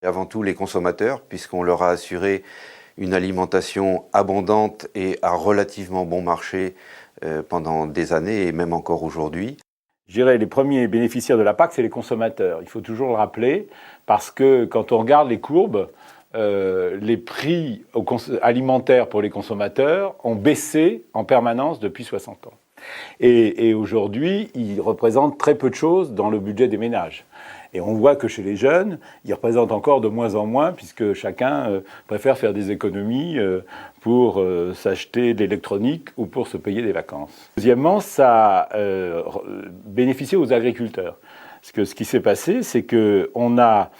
Et avant tout les consommateurs, puisqu'on leur a assuré une alimentation abondante et à relativement bon marché pendant des années et même encore aujourd'hui. Je dirais les premiers bénéficiaires de la PAC, c'est les consommateurs. Il faut toujours le rappeler, parce que quand on regarde les courbes, les prix alimentaires pour les consommateurs ont baissé en permanence depuis 60 ans. Et aujourd'hui, ils représentent très peu de choses dans le budget des ménages. Et on voit que chez les jeunes, ils représentent encore de moins en moins, puisque chacun préfère faire des économies pour s'acheter de l'électronique ou pour se payer des vacances. Deuxièmement, ça bénéficie aux agriculteurs. Parce que ce qui s'est passé, c'est qu'on a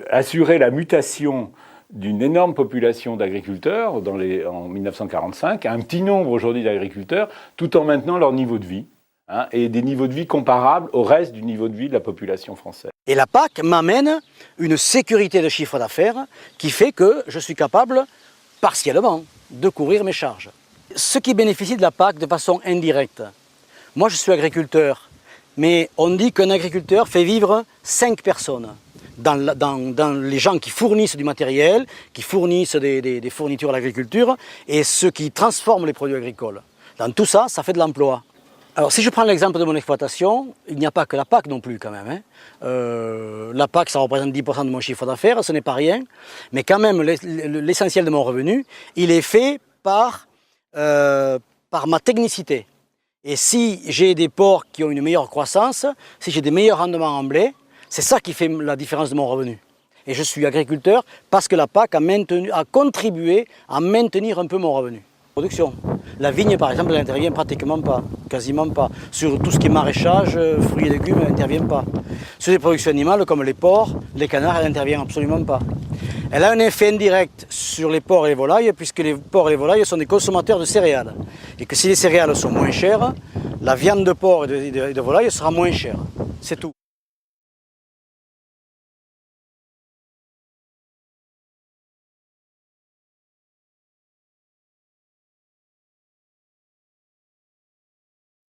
assuré la mutation d'une énorme population d'agriculteurs en 1945, à un petit nombre aujourd'hui d'agriculteurs, tout en maintenant leur niveau de vie, et des niveaux de vie comparables au reste du niveau de vie de la population française. Et la PAC m'amène une sécurité de chiffre d'affaires qui fait que je suis capable, partiellement, de couvrir mes charges. Ceux qui bénéficient de la PAC de façon indirecte, moi je suis agriculteur, mais on dit qu'un agriculteur fait vivre 5 personnes. Dans les gens qui fournissent du matériel, qui fournissent des fournitures à l'agriculture et ceux qui transforment les produits agricoles. Dans tout ça, ça fait de l'emploi. Alors si je prends l'exemple de mon exploitation, il n'y a pas que la PAC non plus quand même. La PAC, ça représente 10% de mon chiffre d'affaires, ce n'est pas rien. Mais quand même, l'essentiel de mon revenu, il est fait par ma technicité. Et si j'ai des porcs qui ont une meilleure croissance, si j'ai des meilleurs rendements en blé, c'est ça qui fait la différence de mon revenu. Et je suis agriculteur parce que la PAC a contribué à maintenir un peu mon revenu. Production. La vigne, par exemple, elle n'intervient pratiquement pas, quasiment pas. Sur tout ce qui est maraîchage, fruits et légumes, elle n'intervient pas. Sur les productions animales, comme les porcs, les canards, elle n'intervient absolument pas. Elle a un effet indirect sur les porcs et les volailles, puisque les porcs et les volailles sont des consommateurs de céréales. Et que si les céréales sont moins chères, la viande de porc et de volaille sera moins chère. C'est tout.